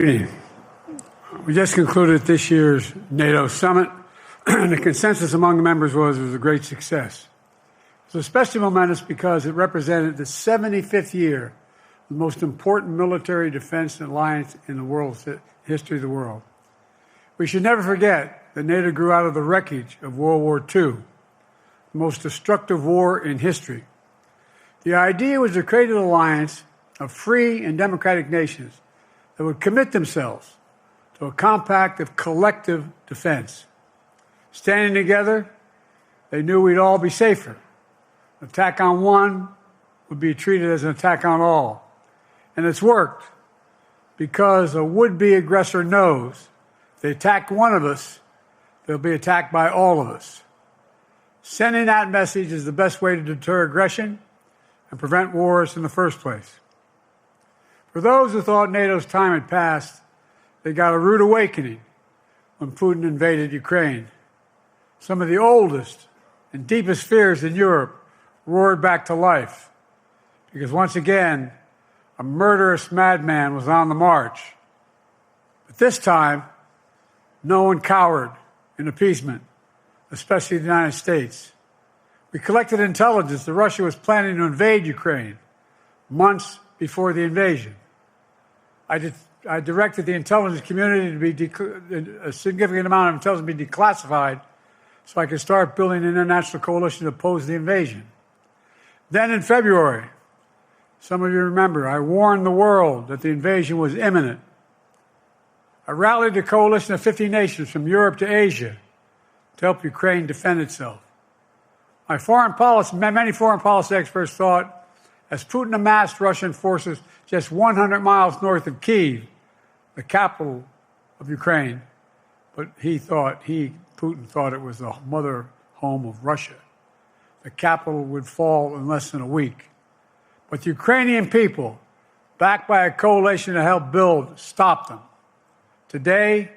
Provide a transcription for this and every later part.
We just concluded this year's NATO summit, and the consensus among the members was it was a great success. It was especially momentous because it represented the 75th year of the most important military defense alliance in the world's history of the world. We should never forget that NATO grew out of the wreckage of World War II, the most destructive war in history. The idea was to create an alliance of free and democratic nations that would commit themselves to a compact of collective defense. Standing together, they knew we'd all be safer. An attack on one would be treated as an attack on all. And it's worked because a would-be aggressor knows if they attack one of us, they'll be attacked by all of us. Sending that message is the best way to deter aggression and prevent wars in the first place. For those who thought NATO's time had passed, they got a rude awakening when Putin invaded Ukraine. Some of the oldest and deepest fears in Europe roared back to life because once again, a murderous madman was on the march. But this time, no one cowered in appeasement, especially the United States. We collected intelligence that Russia was planning to invade Ukraine months before the invasion. I directed the intelligence community to be a significant amount of intelligence to be declassified so I could start building an international coalition to oppose the invasion. Then in February, some of you remember, I warned the world that the invasion was imminent. I rallied a coalition of 50 nations from Europe to Asia to help Ukraine defend itself. Many foreign policy experts thought as Putin amassed Russian forces just 100 miles north of Kyiv, the capital of Ukraine, but Putin thought it was the mother home of Russia. The capital would fall in less than a week. But the Ukrainian people, backed by a coalition to help build, stopped them. Today,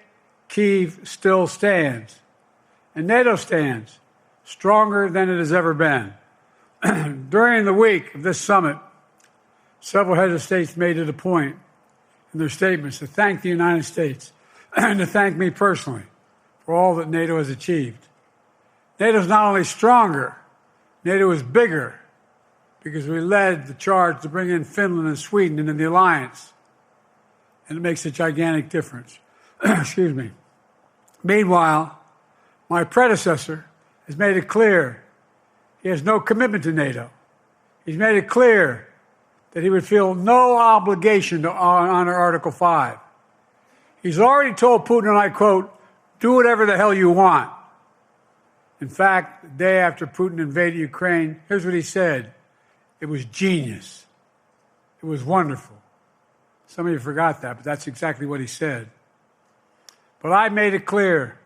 Kyiv still stands, and NATO stands stronger than it has ever been. During the week of this summit, several heads of states made it a point in their statements to thank the United States and to thank me personally for all that NATO has achieved. NATO is not only stronger, NATO is bigger because we led the charge to bring in Finland and Sweden into the alliance, and it makes a gigantic difference. Excuse me. Meanwhile, my predecessor has made it clear he has no commitment to NATO. He's made it clear that he would feel no obligation to honor Article 5. He's already told Putin, and I quote, "Do whatever the hell you want." In fact, the day after Putin invaded Ukraine, here's what he said. It was genius. It was wonderful. Some of you forgot that, but that's exactly what he said. But I made it clear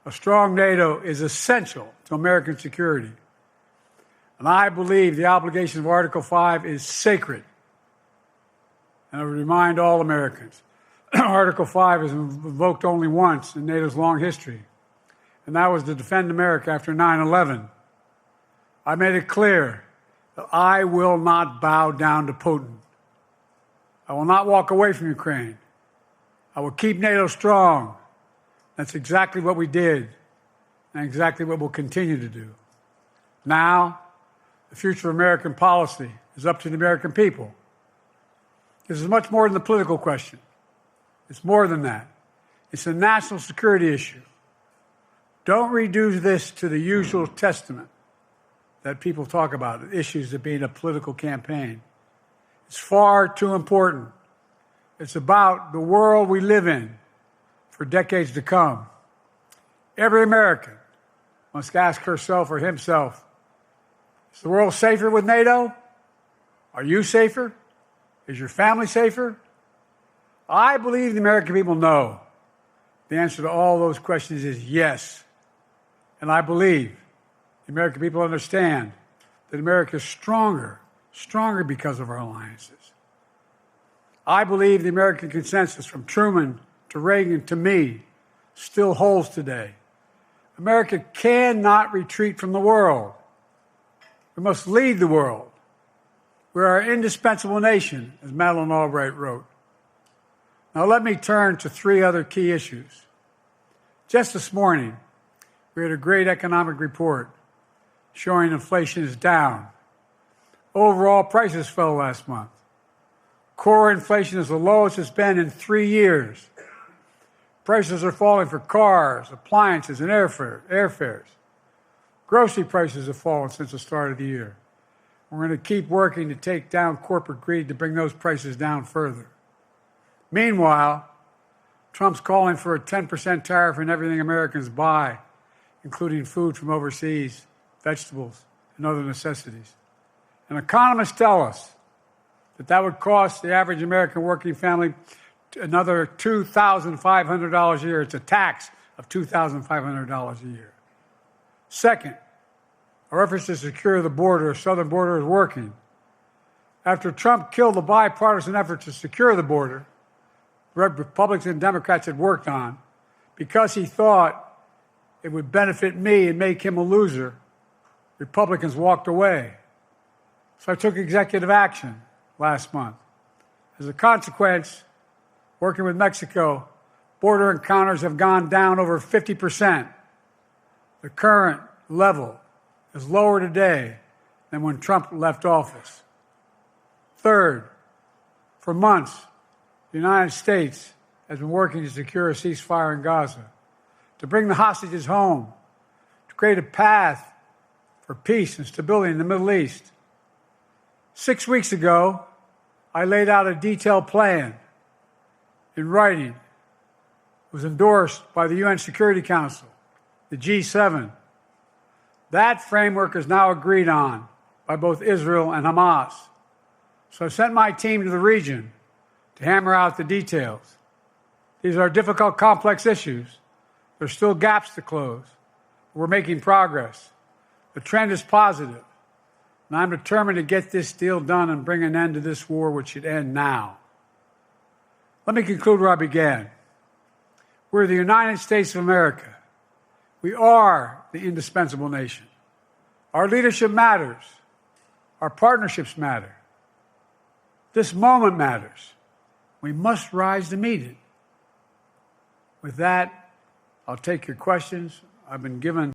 a strong NATO is essential to American security. And I believe the obligation of Article 5 is sacred. And I would remind all Americans, Article 5 is invoked only once in NATO's long history, and that was to defend America after 9/11. I made it clear that I will not bow down to Putin. I will not walk away from Ukraine. I will keep NATO strong. That's exactly what we did, and exactly what we'll continue to do. Now, the future of American policy is up to the American people. This is much more than the political question. It's more than that. It's a national security issue. Don't reduce this to the usual testament that people talk about, issues of being a political campaign. It's far too important. It's about the world we live in for decades to come. Every American must ask herself or himself, is the world safer with NATO? Are you safer? Is your family safer? I believe the American people know. The answer to all those questions is yes. And I believe the American people understand that America is stronger because of our alliances. I believe the American consensus from Truman to Reagan to me still holds today. America cannot retreat from the world. We must lead the world. We are an indispensable nation, as Madeleine Albright wrote. Now let me turn to three other key issues. Just this morning, we had a great economic report showing inflation is down. Overall prices fell last month. Core inflation is the lowest it's been in 3 years. Prices are falling for cars, appliances, and airfares. Grocery prices have fallen since the start of the year. We're going to keep working to take down corporate greed to bring those prices down further. Meanwhile, Trump's calling for a 10% tariff on everything Americans buy, including food from overseas, vegetables, and other necessities. And economists tell us that would cost the average American working family another $2,500 a year. It's a tax of $2,500 a year. Second, our efforts to secure the border, the southern border, is working. After Trump killed the bipartisan effort to secure the border, Republicans and Democrats had worked on, because he thought it would benefit me and make him a loser, Republicans walked away. So I took executive action last month. As a consequence, working with Mexico, border encounters have gone down over 50%. The current level is lower today than when Trump left office. Third, for months, the United States has been working to secure a ceasefire in Gaza, to bring the hostages home, to create a path for peace and stability in the Middle East. 6 weeks ago, I laid out a detailed plan in writing. It was endorsed by the UN Security Council, the G7. That framework is now agreed on by both Israel and Hamas. So I sent my team to the region to hammer out the details. These are difficult, complex issues. There's still gaps to close. We're making progress. The trend is positive, and I'm determined to get this deal done and bring an end to this war, which should end now. Let me conclude where I began. We're the United States of America. We are the indispensable nation. Our leadership matters. Our partnerships matter. This moment matters. We must rise to meet it. With that, I'll take your questions. I've been given